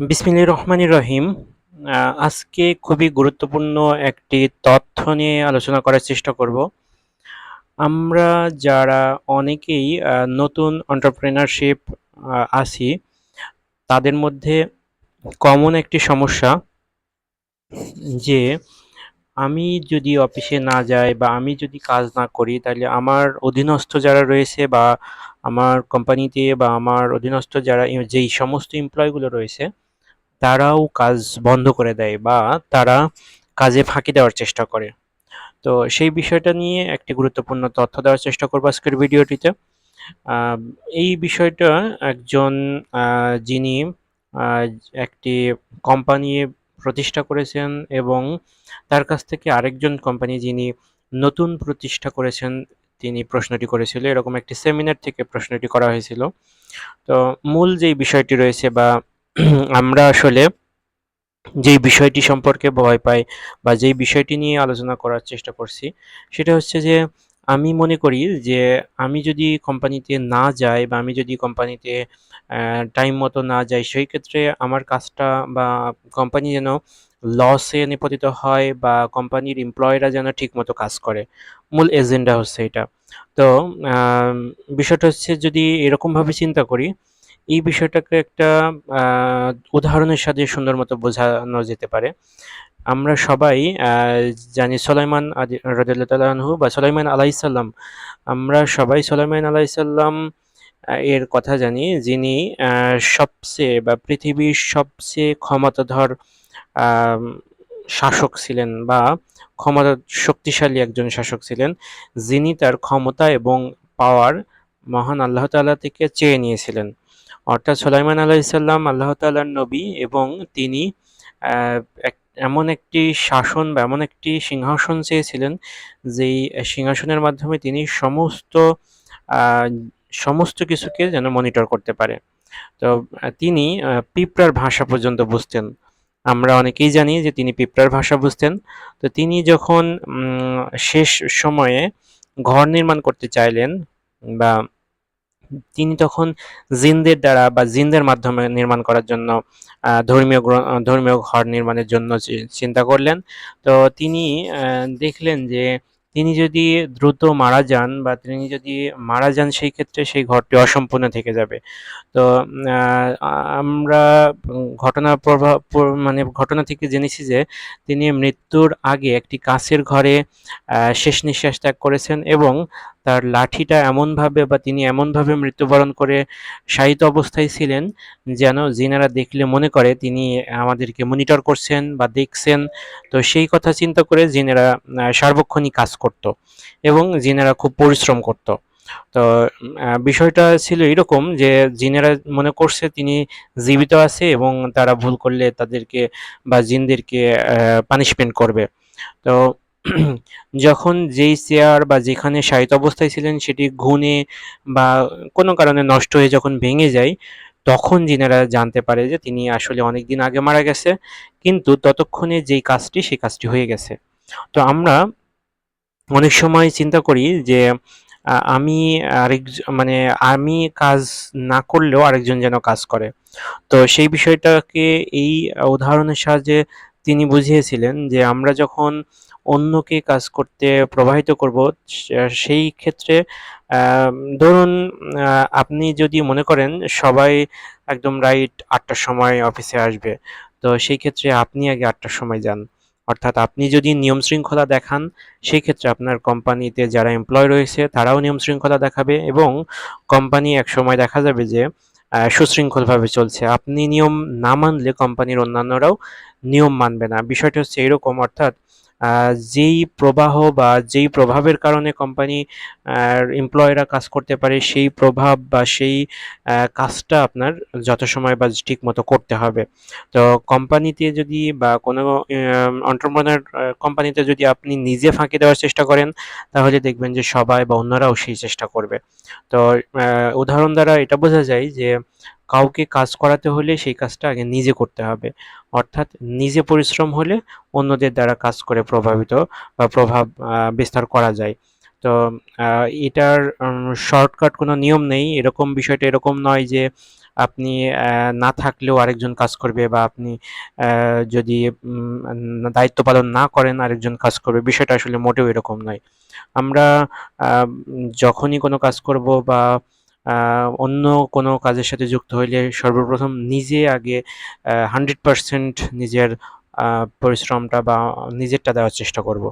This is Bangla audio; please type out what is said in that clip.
বিসমিল্লাহির রহমানির রহিম। আজকে খুবই গুরুত্বপূর্ণ একটি তথ্য নিয়ে আলোচনা করার চেষ্টা করব। আমরা যারা অনেকেই নতুন entrepreneurship আছি, তাদের মধ্যে কমন একটি সমস্যা যে আমি যদি অফিসে না যাই বা আমি যদি কাজ না করি, তাহলে আমার অধীনস্থ যারা রয়েছে বা আমার কোম্পানিতে বা আমার অধীনস্থ যারা যেই সমস্ত এমপ্লয়িগুলো রয়েছে তারাও কাজ বন্ধ করে দেয় বা তারা কাজে ফাঁকি দেওয়ার চেষ্টা করে। তো সেই বিষয়টা নিয়ে একটি গুরুত্বপূর্ণ তথ্য দেওয়ার চেষ্টা করব আজকের ভিডিওটিতে। আম এই বিষয়টা একজন যিনি আ একটি কোম্পানি প্রতিষ্ঠা করেছেন এবং তার কাছ থেকে আরেকজন কোম্পানি যিনি নতুন প্রতিষ্ঠা করেছেন, তিনি প্রশ্নটি করেছিল। এরকম একটি সেমিনার থেকে প্রশ্নটি করা হয়েছিল। তো মূল যেই বিষয়টি রয়েছে বা আমরা আসলে যেই বিষয়টি সম্পর্কে ভয় পাই বা যেই বিষয়টি নিয়ে আলোচনা করার চেষ্টা করছি, সেটা হচ্ছে যে আমি মনে করি যে আমি যদি কোম্পানিতে না যাই বা আমি যদি কোম্পানিতে টাইম মতো না যাই, সেই ক্ষেত্রে আমার কাজটা বা কোম্পানি যেন লসে নিপতিত হয় বা কোম্পানির এমপ্লয়িরা যেন ঠিকমতো কাজ করে। মূল এজেন্ডা হচ্ছে এটা। তো আম বিষয়টা হচ্ছে যদি এরকমভাবে চিন্তা করি, এই বিষয়টাকে একটা আ উদাহরণের সাথে সুন্দর মতো বোঝানো যেতে পারে। আমরা সবাই আ জানি সুলাইমান রাদিয়াল্লাহু তাআলা আনহু বা সুলাইমান আলাইহিস সালাম। আমরা সবাই সুলাইমান আলাইহিস সালাম এর কথা জানি, যিনি সবচেয়ে বা পৃথিবীর সবচেয়ে ক্ষমতাধর আম শাসক ছিলেন বা ক্ষমতা শক্তিশালী একজন শাসক ছিলেন, যিনি তার ক্ষমতা এবং পাওয়ার মহান আল্লাহ তাআলা থেকে চেয়ে নিয়েছিলেন। অর্থাৎ সুলাইমান আলাইহিস সালাম আল্লাহ তাআলার নবী এবং তিনি আ এক এমন একটি শাসন বা এমন একটি সিংহাসন চেয়েছিলেন, যেই সিংহাসনের মাধ্যমে তিনি আ সমস্ত কিছুকে যেন মনিটর করতে পারে। তো তিনি পিঁপড়ার ভাষা পর্যন্ত বুঝতেন। আমরা অনেকেই জানি যে তিনি পিঁপড়ার ভাষা বুঝতেন। তো তিনি যখন শেষ সময়ে ঘর নির্মাণ করতে চাইলেন বা তিনি তখন জিনদের দ্বারা বা জিনদের মাধ্যমে নির্মাণ করার জন্য ধর্মীয় ঘর নির্মাণের জন্য চিন্তা করলেন। তো তিনি দেখলেন যে তিনি যদি দ্রুত মারা যান বা তিনি যদি মারা যান, সেই ক্ষেত্রে সেই ঘরটি অসম্পূর্ণ থেকে যাবে। তো আ আমরা ঘটনা মানে ঘটনা থেকে জেনেছি যে তিনি মৃত্যুর আগে একটি কাঁচের ঘরে শেষ নিঃশ্বাস ত্যাগ করেছেন এবং তার লাঠিটা এমনভাবে বা তিনি এমনভাবে মৃত্যুবরণ করে শায়িত অবস্থায় ছিলেন, যেন জিনেরা দেখলে মনে করে তিনি আমাদেরকে মনিটর করছেন বা দেখছেন। তো সেই কথা চিন্তা করে জিনেরা সার্বক্ষণিক কাজ করত এবং জিনেরা খুব পরিশ্রম করত। তো বিষয়টা ছিল এরকম যে জিনেরা মনে করছে তিনি জীবিত আছে এবং তারা ভুল করলে তাদেরকে বা জিনদেরকে পানিশমেন্ট করবে। তো যখন যেই চেয়ার বা যেখানে শায়িত অবস্থায় ছিলেন সেটি ঘুণে বা কোনো কারণে নষ্ট হয়ে যখন ভেঙে যায়, তখন জিনেরা জানতে পারে যে তিনি আসলে অনেকদিন আগে মারা গেছে। কিন্তু ততক্ষণে যেই কাজটি, সেই কাজটি হয়ে গেছে। তো আমরা অনেক সময় চিন্তা করি যে আমি মানে আমি কাজ না করলেও আরেকজন যেন কাজ করে। তো সেই বিষয়টাকে এই উদাহরণের সাহায্যে তিনি বুঝিয়েছিলেন যে আমরা যখন অন্যকে কাজ করতে প্রবাহিত করব, সেই ক্ষেত্রে ধরুন আপনি যদি মনে করেন সবাই একদম রাইট ৮ টার সময় অফিসে আসবে। তো সেই ক্ষেত্রে আপনি আগে ৮ টার সময় যান। অর্থাৎ আপনি যদি নিয়ম শৃঙ্খলা দেখান, সেই ক্ষেত্রে আপনার কোম্পানিতে যারা এমপ্লয়ি রয়েছে তারাও নিয়ম শৃঙ্খলা দেখাবে এবং কোম্পানি একসময় দেখা যাবে যে সুশৃঙ্খলভাবে চলছে। আপনি নিয়ম না মানলে কোম্পানির অন্যান্যরাও নিয়ম মানবে না। বিষয়টা হচ্ছে এরকম, অর্থাৎ যেই প্রবাহ বা যেই প্রভাবের কারণে কোম্পানি এমপ্লয়িরা কাজ করতে পারে, সেই প্রভাব বা সেই কাজটা আপনার যথাসময়ে বা ঠিকমতো করতে হবে। তো কোম্পানিতে যদি বা কোনো entrepreneur কোম্পানিতে যদি আপনি নিজে ফাঁকি দেওয়ার চেষ্টা করেন, তাহলে দেখবেন যে সবাই বা অন্যরাও সেই চেষ্টা করবে। তো উদাহরণ দ্বারা এটা বোঝা যায় যে কাউকে কাজ করাতে হলে সেই কাজটা আগে নিজে করতে হবে। অর্থাৎ নিজে পরিশ্রম হলে অন্যদের দ্বারা কাজ করে প্রভাবিত বা প্রভাব বিস্তার করা যায়। তো এটার শর্টকাট কোনো নিয়ম নেই। বিষয়টা এরকম নয় যে আপনি না থাকলেও আরেকজন কাজ করবে, বা আপনি যদি দায়িত্ব পালন না করেন আরেকজন কাজ করবে। বিষয়টা আসলে মোটেও এরকম নয়। আমরা যখনই কোনো কাজ করব বা অন্য কোনো কাজের সাথে যুক্ত হইলে সর্বপ্রথম নিজে আগে 100% নিজের পরিশ্রমটা বা নিজেরটা দেওয়ার চেষ্টা করব।